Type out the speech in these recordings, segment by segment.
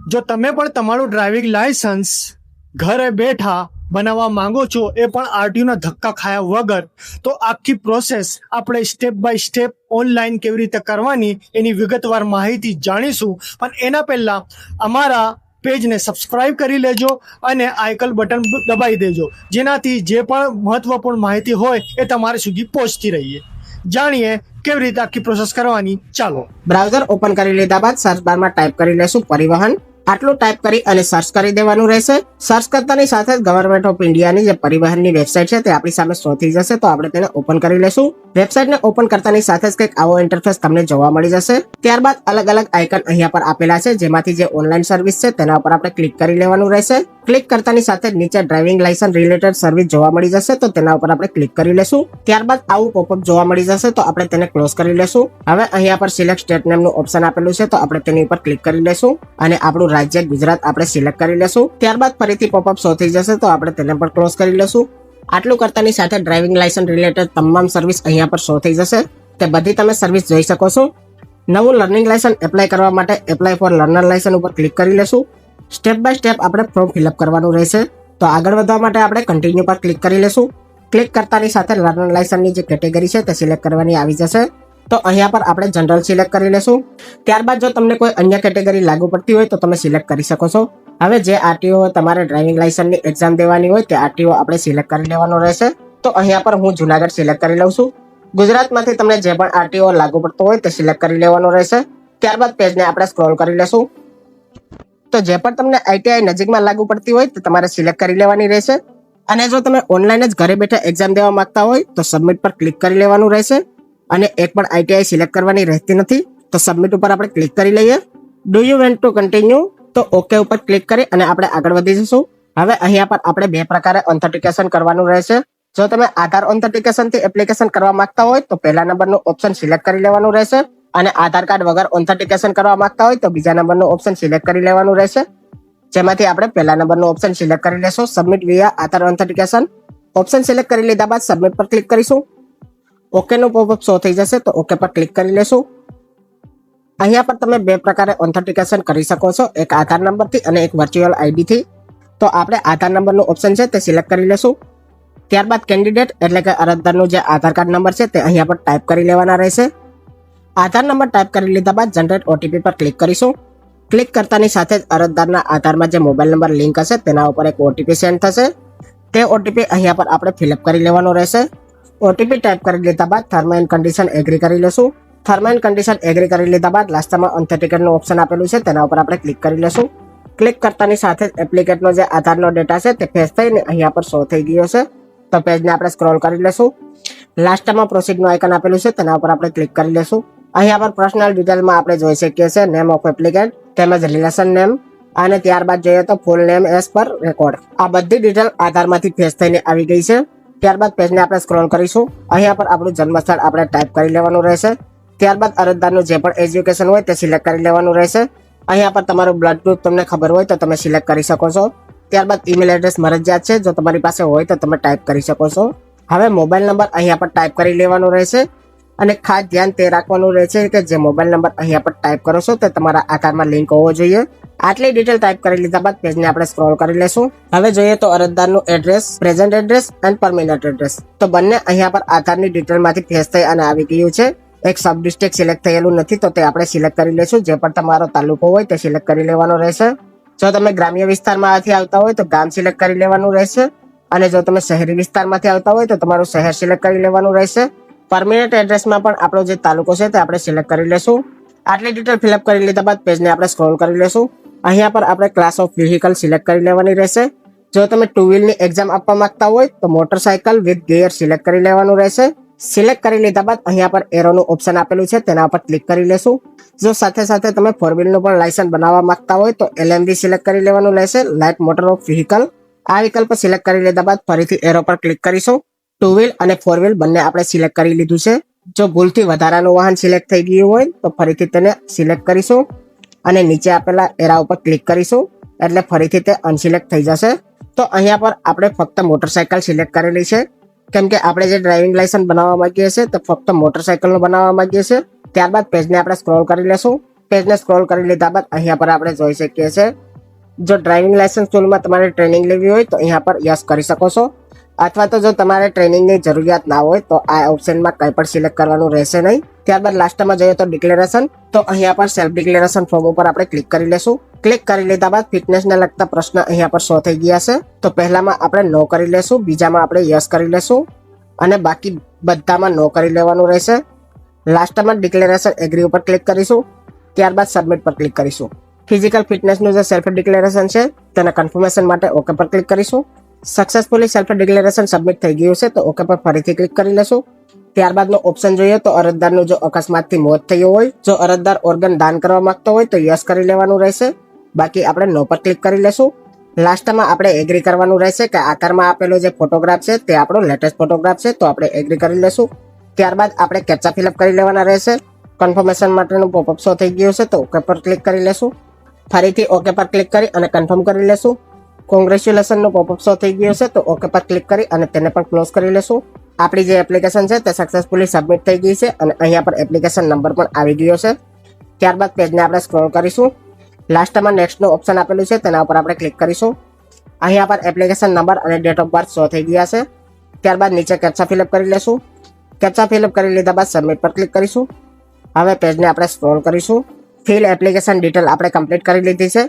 જો તમે પણ તમારું ડ્રાઇવિંગ લાયસન્સ ઘરે બેઠા બનાવવા માંગો છો, એ પણ આરટીઓના ધક્કા ખાયા વગર, તો આખી પ્રોસેસ આપણે સ્ટેપ બાય સ્ટેપ ઓનલાઈન કેવી રીતે કરવાની એની વિગતવાર માહિતી જાણીશું. પણ એના પહેલાં અમારા પેજને સબસ્ક્રાઇબ કરી લેજો અને આઇકન બટન દબાવી દેજો, જેનાથી જે પણ મહત્વપૂર્ણ માહિતી હોય એ તમારી સુધી પહોંચતી રહીએ. જાણીએ કેવી રીતે આખી પ્રોસેસ કરવાની. ચાલો, બ્રાઉઝર ઓપન કરી લીધા બાદ સર્ચ બારમાં ટાઈપ કરી લેશું પરિવહન. આટલું ટાઈપ કરી અને સર્ચ કરી દેવાનું રહેશે. સર્ચ કરતાની સાથે જ ગવર્મેન્ટ ઓફ ઇન્ડિયાની જે પરિવહનની વેબસાઇટ છે તે આપણી સામે શો થઈ જશે, તો આપણે તેને ઓપન કરી લેશું. વેબસાઇટને ઓપન કરતાની સાથે જ કંઈક આવો ઇન્ટરફેસ તમને જોવા મળી જશે. ત્યારબાદ અલગ અલગ આઇકન અહીંયા પર આપેલા છે, જેમાંથી જે ઓનલાઈન સર્વિસ છે તેના ઉપર આપણે ક્લિક કરી લેવાનું રહેશે. ક્લિક કરતાની સાથે જ નીચે ડ્રાઇવિંગ લાયસન્સ રિલેટેડ સર્વિસ જોવા મળી જશે, તો તેના ઉપર આપણે ક્લિક કરી લેશું. ત્યારબાદ આવું પોપઅપ જોવા મળી જશે, તો આપણે તેને ક્લોઝ કરી લેશું. હવે અહીંયા પર સિલેક્ટ સ્ટેટ નેમનું ઓપ્શન આપેલું છે, તો આપણે તેની ઉપર ક્લિક કરી લેશું અને આપણું રાજ્ય ગુજરાત આપણે સિલેક્ટ કરી લેશું. ત્યારબાદ ફરીથી પોપઅપ શો થઈ જશે, તો આપણે તેને પણ ક્લોઝ કરી લેશું. આટલું કરતાની સાથે ડ્રાઇવિંગ લાયસન્સ રિલેટેડ તમામ સર્વિસ અહીંયા પર શો થઈ જશે. તે બધી તમે સર્વિસ જોઈ શકો છો. નવું લર્નિંગ લાયસન્સ એપ્લાય કરવા માટે એપ્લાય ફોર લર્નર લાયસન્સ ઉપર ક્લિક કરી લેશું. સ્ટેપ બાય સ્ટેપ આપણે ફોર્મ ફિલઅપ કરવાનું રહેશે. તો આગળ વધવા માટે આપણે કન્ટિન્યુ પર ક્લિક કરી લેશું. ક્લિક કરતાની સાથે લર્નર લાયસન્સની જે કેટેગરી છે તે સિલેક્ટ કરવાની આવી જશે. તો અહીંયા પર આપણે જનરલ સિલેક્ટ કરી લેશું. ત્યારબાદ જો તમને કોઈ અન્ય કેટેગરી લાગુ પડતી હોય તો તમે સિલેક્ટ કરી શકો છો. હવે જે આરટીઓ તમારે ડ્રાઇવિંગ લાયસન્સની એક્ઝામ દેવાની હોય તે આરટીઓ આપણે સિલેક્ટ કરી લેવાનો રહેશે. તો અહીંયા પર હું જુનાગઢ સિલેક્ટ કરી લઉં છું. ગુજરાતમાંથી તમને જે પણ આરટીઓ લાગુ પડતો હોય તે સિલેક્ટ કરી લેવાનો રહેશે. ત્યારબાદ પેજને આપણે સ્ક્રોલ કરી લેશું. તો જે પણ તમને આઈટીઆઈ નજીકમાં લાગુ પડતી હોય તે તમારે સિલેક્ટ કરી લેવાની રહેશે. અને જો તમે ઓનલાઈન જ ઘરે બેઠા એક્ઝામ દેવા માંગતા હોય તો સબમિટ પર ક્લિક કરી લેવાનું રહેશે. અને એક પણ આઈટીઆઈ સિલેક્ટ કરવાની રહેતી નથી, તો સબમિટ ઉપર આપણે ક્લિક કરી લઈએ. Do you went to continue, તો ઓકે ઉપર ક્લિક કરી અને આપણે આગળ વધી જઈશું. હવે અહીંયા પર આપણે બે પ્રકારે ઓથેન્ટિકેશન કરવાનું રહેશે. જો તમે આધાર ઓથેન્ટિકેશન થી એપ્લિકેશન કરવા માંગતા હોય તો પહેલા નંબરનું ઓપ્શન સિલેક્ટ કરી લેવાનું રહેશે. અને આધાર કાર્ડ વગર ઓથેન્ટિકેશન કરવા માંગતા હોય તો બીજા નંબરનું ઓપ્શન સિલેક્ટ કરી લેવાનું રહેશે. જેમાંથી આપણે પહેલા નંબરનું ઓપ્શન સિલેક્ટ કરી લેશું. સબમિટ વિયા આધાર ઓથેન્ટિકેશન ઓપ્શન સિલેક્ટ કરી લીધા બાદ સબમિટ પર ક્લિક કરીશું. ઓકે નું પોપઅપ શો થઈ જશે, તો ઓકે પર ક્લિક કરી લેશું. અહીંયા પર તમે બે પ્રકારે ઓથેન્ટિકેશન કરી શકો છો, એક આધાર નંબરથી અને એક વર્ચ્યુઅલ આઈડી થી. તો આપણે આધાર નંબરનું ઓપ્શન છે તે સિલેક્ટ કરી લેશું. ત્યારબાદ કેન્ડિડેટ એટલે કે અરજદારનું જે આધાર કાર્ડ નંબર છે તે અહીંયા પર ટાઈપ કરી લેવાના રહેશે. આધાર નંબર ટાઈપ કરી લીધા બાદ જનરેટ ઓટીપી પર ક્લિક કરીશું. ક્લિક કરતાની સાથે જ અરજદારના આધારમાં જે મોબાઈલ નંબર લિંક હશે તેના ઉપર એક ઓટીપી સેન્ડ થશે. તે ઓટીપી અહીંયા પર આપણે ફિલઅપ કરી લેવાનો રહેશે. ઓટીપી ટાઈપ કરી લીધા બાદ ટર્મ એન્ડ કન્ડિશન એગ્રી કરી લેશું. ટર્મ એન્ડ કન્ડિશન એગ્રી કરી લીધા બાદ લાસ્ટમાં ઓથેન્ટિકેટનું ઓપ્શન આપેલું છે તેના ઉપર આપણે ક્લિક કરી લેશું. ક્લિક કરતાની સાથે જ એપ્લિકેટનો જે આધારનો ડેટા છે તે ફેચ થઈને અહીંયા પર શો થઈ ગયો છે. તો પેજને આપણે સ્ક્રોલ કરી લેશું. લાસ્ટમાં પ્રોસીડનું આઇકન આપેલું છે તેના ઉપર આપણે ક્લિક કરી લેશું. અહીંયા પર પર્સનલ ડિટેલમાં આપણે જોઈ શકીએ છીએ નેમ ઓફ એપ્લિકેન્ટ તેમજ રિલેશન નેમ, અને ત્યારબાદ જોઈએ તો ફૂલ નેમ એઝ પર રેકોર્ડ. આ બધી ડિટેલ આધારમાંથી ફેચ થઈને આવી ગઈ છે. ત્યારબાદ પેજને આપણે સ્ક્રોલ કરીશું. અહીંયા પર આપણું જન્મસ્થળ આપણે ટાઈપ કરી લેવાનું રહેશે. ત્યારબાદ અરજદારનું જે પણ એજ્યુકેશન હોય તે સિલેક્ટ કરી લેવાનું રહેશે. અહીંયા પર તમારું બ્લડ ગ્રુપ તમને ખબર હોય તો તમે સિલેક્ટ કરી શકો છો. ત્યારબાદ ઈમેલ એડ્રેસ મરજિયાત છે, જો તમારી પાસે હોય તો તમે ટાઈપ કરી શકો છો. હવે મોબાઈલ નંબર અહીંયા પર ટાઈપ કરી લેવાનો રહેશે. અને ખાસ ધ્યાન તે રાખવાનું રહેશે કે જે મોબાઈલ નંબર અહીંયા પર ટાઈપ કરો છો તે તમારા આધારમાં લિંક હોવો જોઈએ. આટલી ડિટેલ ટાઈપ કરી લીધા બાદ પેજને આપણે સ્ક્રોલ કરી લેશું. હવે જોઈએ તો અરજદારનું address, present address and permanent address. તો બંને અહીંયા પર આધારની ડિટેલમાંથી ફેચ થઈ અને આવી ગયું છે. એક સબ ડિસ્ટ્રિક્ટ સિલેક્ટ થયેલું નથી, તો તે આપણે સિલેક્ટ કરી લેશું. જે પણ તમારો તાલુકો હોય તે સિલેક્ટ કરી લેવાનો રહેશે. જો તમે ગ્રામ્ય વિસ્તારમાંથી આવતા હોય તો ગામ સિલેક્ટ કરી લેવાનું રહેશે. અને જો તમે શહેરી વિસ્તારમાંથી આવતા હોય તો તમારું શહેર સિલેક્ટ કરી લેવાનું રહેશે. પરમિનન્ટ એડ્રેસમાં પણ આપણો જે તાલુકો છે તે આપણે સિલેક્ટ કરી લેશું. આટલી ડિટેલ ફિલઅપ કરી લીધા બાદ પેજને આપણે સ્ક્રોલ કરી લેશું. અહીંયા પર આપણે ક્લાસ ઓફ વ્હીકલ સિલેક્ટ કરી લેવાની રહેશે. જો તમે ટુ વ્હીલની એક્ઝામ આપવા માંગતા હોય તો મોટરસાયકલ વિથ ગિયર સિલેક્ટ કરી લેવાનું રહેશે. સિલેક્ટ કરી લીધા બાદ અહીંયા પર એરોનું ઓપ્શન આપેલું છે તેના ઉપર ક્લિક કરી લેશું. જો સાથે સાથે તમે ફોર વ્હીલનું પણ લાયસન્સ બનાવવા માંગતા હોય તો એલએમવી સિલેક્ટ કરી લેવાનું રહેશે, લાઇટ મોટર ઓફ વ્હીકલ. આ વિકલ્પ સિલેક્ટ કરી લીધા બાદ ફરીથી એરો પર ક્લિક કરીશું. ટુ વ્હીલ અને ફોર વ્હીલ બંને આપણે સિલેક્ટ કરી લીધું છે. જો ભૂલથી વધારાનું વાહન સિલેક્ટ થઈ ગયું હોય તો ફરીથી તેને સિલેક્ટ કરીશું અને નીચે આપેલા એરા ઉપર ક્લિક કરીશું એટલે ફરીથી તે અનસિલેક્ટ થઈ જશે. તો અહીંયા પર આપણે ફક્ત મોટરસાયકલ સિલેક્ટ કરેલી છે, કેમ કે આપણે જે ડ્રાઇવિંગ લાયસન્સ બનાવવા માંગીએ છીએ તો ફક્ત મોટરસાયકલનું બનાવવા માંગીએ છીએ. ત્યારબાદ પેજને આપણે સ્ક્રોલ કરી લેશું. પેજને સ્ક્રોલ કરી લીધા બાદ અહીંયા પર આપણે જોઈ શકીએ છીએ જો ડ્રાઇવિંગ લાયસન્સ ટૂલમાં તમારે ટ્રેનિંગ લેવી હોય તો અહીંયા પર યસ કરી શકો છો, અથવા તો જો તમારે ટ્રેનિંગની જરૂરિયાત ના હોય તો આ ઓપ્શનમાં કંઈ પણ સિલેક્ટ કરવાનું રહેશે નહીં. ત્યારબાદ લાસ્ટમાં જોઈએ તો ડિક્લેરેશન, તો અહીંયા પર સેલ્ફ ડિક્લેરેશન ફોર્મ ઉપર આપણે ક્લિક કરી લેશું. ક્લિક કરી લીધા બાદ ફિટનેસને લગતા પ્રશ્ન અહીંયા પર શો થઈ ગયા છે. તો પહેલામાં આપણે નો કરી લેશું, બીજામાં આપણે યસ કરી લેશું અને બાકી બધામાં નો કરી લેવાનું રહેશે. લાસ્ટમાં ડિક્લેરેશન એગ્રી ઉપર ક્લિક કરીશું, ત્યારબાદ સબમિટ પર ક્લિક કરીશું. ફિઝિકલ ફિટનેસનું જે સેલ્ફ ડિક્લેરેશન છે તેના કન્ફર્મેશન માટે ઓકે પર ક્લિક કરીશું. સક્સેસફુલી સેલ્ફ ડિક્લેરેશન સબમિટ થઈ ગયું છે તો ઓકે પર ફરીથી ક્લિક કરી લેશું. ત્યારબાદનો ઓપ્શન જોઈએ તો અરજદારનું જો અકસ્માતથી મોત થયું હોય, જો અરજદાર ઓર્ગન દાન કરવા માંગતો હોય તો યસ કરી લેવાનું રહેશે, બાકી આપણે નો પર ક્લિક કરી લેશું. લાસ્ટમાં આપણે એગ્રી કરવાનું રહેશે કે આકારમાં આપેલો જે ફોટોગ્રાફ છે તે આપણો લેટેસ્ટ ફોટોગ્રાફ છે, તો આપણે એગ્રી કરી લેશું. ત્યારબાદ આપણે કેપ્ચા ફિલઅપ કરી લેવાના રહેશે. કન્ફર્મેશન માટેનું પોપઅપ શો થઈ ગયું છે તો ઓકે પર ક્લિક કરી લેશું. ફરીથી ઓકે પર ક્લિક કરી અને કન્ફર્મ કરી લેશું. કોંગ્રેચ્યુલેશનનો પોપઅપ શો થઈ ગયો છે તો ઓકે પર ક્લિક કરી અને તેને પણ ક્લોઝ કરી લેશું. આપણી જે એપ્લિકેશન છે તે સક્સેસફુલી સબમિટ થઈ ગઈ છે અને અહીંયા પર એપ્લિકેશન નંબર પણ આવી ગયો છે. ત્યારબાદ પેજને આપણે સ્ક્રોલ કરીશું. લાસ્ટમાં નેક્સ્ટનું ઓપ્શન આપેલું છે તેના ઉપર આપણે ક્લિક કરીશું. અહીંયા પર એપ્લિકેશન નંબર અને ડેટ ઓફ બર્થ શો થઈ ગયા છે. ત્યારબાદ નીચે કેપ્ચા ફિલઅપ કરી લેશું. કેપ્ચા ફિલઅપ કરી લીધા બાદ સબમિટ પર ક્લિક કરીશું. હવે પેજને આપણે સ્ક્રોલ કરીશું. ફિલ એપ્લિકેશન ડિટેલ આપણે કમ્પ્લીટ કરી લીધી છે.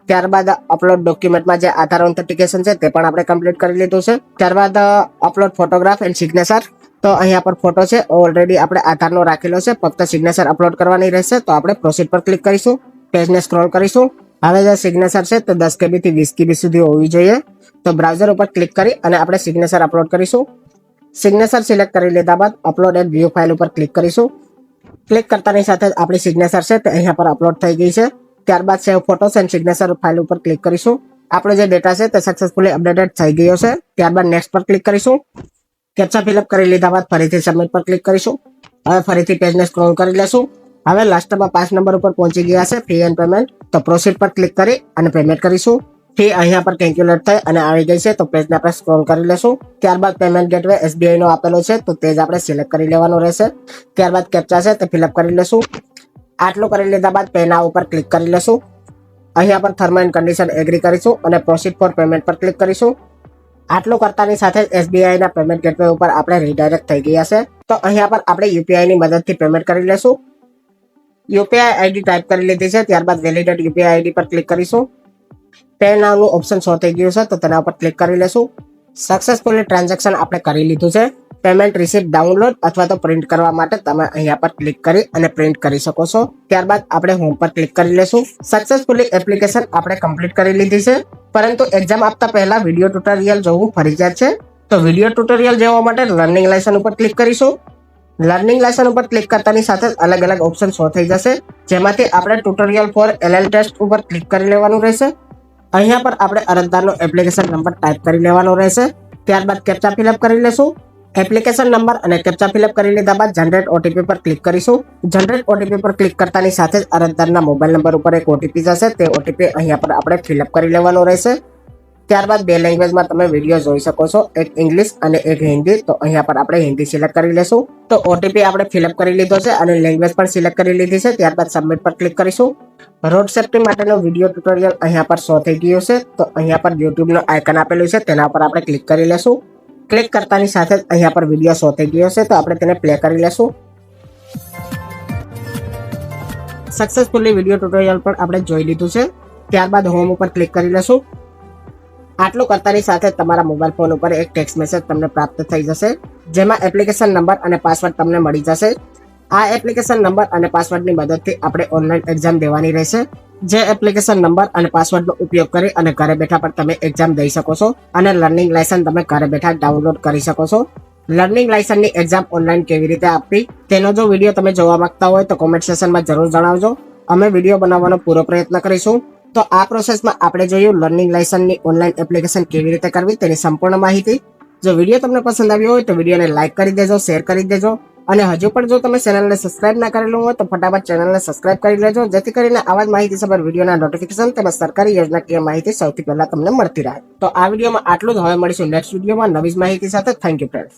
ત્યારબાદ અપલોડ ડોક્યુમેન્ટમાં જે આધાર ઓથેન્ટિકેશન છે તે પણ આપણે કમ્પ્લીટ કરી લીધું છે. ત્યારબાદ અપલોડ ફોટોગ્રાફ એન્ડ સિગ્નેચર, તો અહીંયા પર ફોટો છે ઓલરેડી આપણે આધારનો રાખેલો છે, ફક્ત સિગ્નેચર અપલોડ કરવાની રહેશે. તો આપણે પ્રોસીડ પર ક્લિક કરીશું. પેજને સ્ક્રોલ કરીશું. હવે જે સિગ્નેચર છે તે 10 KB થી 20 KB સુધી હોવી જોઈએ. તો બ્રાઉઝર ઉપર ક્લિક કરી અને આપણે સિગ્નેચર અપલોડ કરીશું. સિગ્નેચર સિલેક્ટ કરી લીધા બાદ અપલોડ એન્ડ વ્યૂ ફાઇલ ઉપર ક્લિક કરીશું. ક્લિક કરતાની સાથે જ આપણી સિગ્નેચર છે તે અહીંયા પર અપલોડ થઈ ગઈ છે. ત્યારબાદ સેવ ફોટોસ એન્ડ સિગ્નેચર ફાઇલ ઉપર ક્લિક કરીશું. આપણો જે ડેટા છે તે સક્સેસફુલી અપડેટેડ થઈ ગયો છે. ત્યારબાદ નેક્સ્ટ પર ક્લિક કરીશું. કેપ્ચા ફિલઅપ કરી લીધા બાદ ફરીથી સબમિટ પર ક્લિક કરીશું. હવે ફરીથી પેજને સ્ક્રોલ કરી લેશું. હવે લાસ્ટમાં 5 નંબર ઉપર પહોંચી ગયા છે ફી એન્ડ પેમેન્ટ, તો પ્રોસીડ પર ક્લિક કરી અને પેમેન્ટ કરીશું. ફી અહીંયા પર કેલ્ક્યુલેટ થઈ અને આવી ગઈ છે તો પેજને આપણે સ્ક્રોલ કરી લેશું. ત્યારબાદ પેમેન્ટ ગેટવે SBI નો આપેલો છે તો તે જ આપણે સિલેક્ટ કરી લેવાનો રહેશે. ત્યારબાદ કેપ્ચા છે તે ફિલઅપ કરી લેશું. આટલું કરી લીધા બાદ પે નાઉ ઉપર ક્લિક કરી લેશું. અહીંયા પર ટર્મ એન્ડ કન્ડિશન એગ્રી કરીશું અને પ્રોસીડ ફોર પેમેન્ટ પર ક્લિક કરીશું. આટલું કરતાની સાથે જ SBI ના પેમેન્ટ ગેટવે ઉપર આપણે રીડાયરેક્ટ થઈ ગયા છે. તો અહીંયા પર આપણે UPI ની મદદથી પેમેન્ટ કરી લેશું. UPI ID ટાઈપ કરી લીધી છે. ત્યારબાદ વેલિડેટ UPI ID પર ક્લિક કરીશું. પે નાઉ નું ઓપ્શન શો થઈ ગયું છે તો તેના ઉપર ક્લિક કરી લેશું. સક્સેસફુલી ટ્રાન્ઝેક્શન આપણે કરી લીધું છે. પેમેન્ટ રિસીપ્ટ ડાઉનલોડ અથવા તો પ્રિન્ટ કરવા માટે તમે અહીંયા પર ક્લિક કરી અને પ્રિન્ટ કરી શકો છો. ત્યારબાદ આપણે હોમ પર ક્લિક કરી લેશું. સક્સેસફુલી એપ્લિકેશન આપણે કમ્પ્લીટ કરી લીધી છે, પરંતુ એક્ઝામ આપતા પહેલા વિડીયો ટ્યુટોરિયલ જોવું ફરજિયાત છે. તો વિડીયો ટ્યુટોરિયલ જોવા માટે લર્નિંગ લાયસન ઉપર ક્લિક કરીશું. લર્નિંગ લાયસન ઉપર ક્લિક કરતાની સાથે અલગ અલગ ઓપ્શન શો થઈ જશે, જેમાંથી આપણે ટ્યુટોરિયલ ફોર LL ટેસ્ટ ઉપર ક્લિક કરી લેવાનું રહેશે. અહીંયા પર આપણે અરજદારનો એપ્લિકેશન નંબર ટાઈપ કરી લેવાનો રહેશે. ત્યારબાદ કેપ્ચા ફિલઅપ કરી લેશું. એપ્લિકેશન નંબર અને કેપ્ચા ફિલઅપ કરી લીધા બાદ જનરેટ OTP પર ક્લિક કરીશું. જનરેટ OTP પર ક્લિક કરતાની સાથે જ અરજદારના મોબાઈલ નંબર ઉપર એક OTP જશે. તે OTP અહીંયા પર આપણે ફિલઅપ કરી લેવાનો રહેશે. ત્યારબાદ 2 લેંગ્વેજમાં તમે વિડીયો જોઈ શકો છો, એક ઇંગ્લિશ અને એક હિન્દી. તો અહીંયા પર આપણે હિન્દી સિલેક્ટ કરી લેશું. તો OTP આપણે ફિલઅપ કરી લીધો છે અને લેંગ્વેજ પણ સિલેક્ટ કરી લીધી છે. ત્યારબાદ સબમિટ પર ક્લિક કરીશું. રોડ સેફ્ટી માટેનો વિડીયો ટ્યુટોરિયલ અહીંયા પર શો થઈ ગયો છે. તો અહીંયા પર YouTube નું આઇકન આપેલું છે તેના પર આપણે ક્લિક કરી લેશું. ક્લિક કરતાની સાથે જ અહીંયા પર વિડીયો શો થઈ ગયો છે તો આપણે તેને પ્લે કરી લેશું. સક્સેસફુલી વિડીયો ટ્યુટોરિયલ પણ આપણે જોઈ લીધું છે. ત્યારબાદ હોમ ઉપર ક્લિક કરી લેશું. આટલું કરતાની સાથે તમારા મોબાઈલ ફોન ઉપર એક ટેક્સ્ટ મેસેજ તમને પ્રાપ્ત થઈ જશે, જેમાં એપ્લિકેશન નંબર અને પાસવર્ડ તમને મળી જશે. આ એપ્લિકેશન નંબર અને પાસવર્ડની મદદથી આપણે ઓનલાઈન એક્ઝામ દેવાની રહેશે. જે એપ્લિકેશન નંબર અને પાસવર્ડનો ઉપયોગ કરી અને ઘરે બેઠા પણ તમે એક્ઝામ દઈ શકો છો અને લર્નિંગ લાયસન્સ તમે ઘરે બેઠા ડાઉનલોડ કરી શકો છો. લર્નિંગ લાયસન્સની એક્ઝામ ઓનલાઈન કેવી રીતે આપવી તેનો જો વિડીયો તમે જોવા માંગતા હોય તો કોમેન્ટ સેક્શનમાં જરૂર જણાવજો. અમે વિડીયો બનાવવાનો પૂરો પ્રયત્ન કરીશું. તો આ પ્રોસેસમાં આપણે જોયું લર્નિંગ લાયસન્સની ઓનલાઈન એપ્લિકેશન કેવી રીતે કરવી તેની સંપૂર્ણ માહિતી. જો વિડીયો તમને પસંદ આવ્યો હોય તો વિડીયોને લાઈક કરી દેજો, શેર કરી દેજો અને હજુ પણ જો તમે ચેનલને સબસ્ક્રાઇબ ના કરેલું હોય તો ફટાફટ ચેનલને સબસ્ક્રાઇબ કરી લેજો, જેથી કરીને આવા જ માહિતીસભર વિડીયોના નોટિફિકેશન તેમજ સરકારી યોજનાકીય માહિતી સૌથી પહેલા તમને મળતી રહે. તો આ વિડીયોમાં આટલું જ. હવે મળીશું નેક્સ્ટ વિડીયોમાં નવી જ માહિતી સાથે. Thank you friends.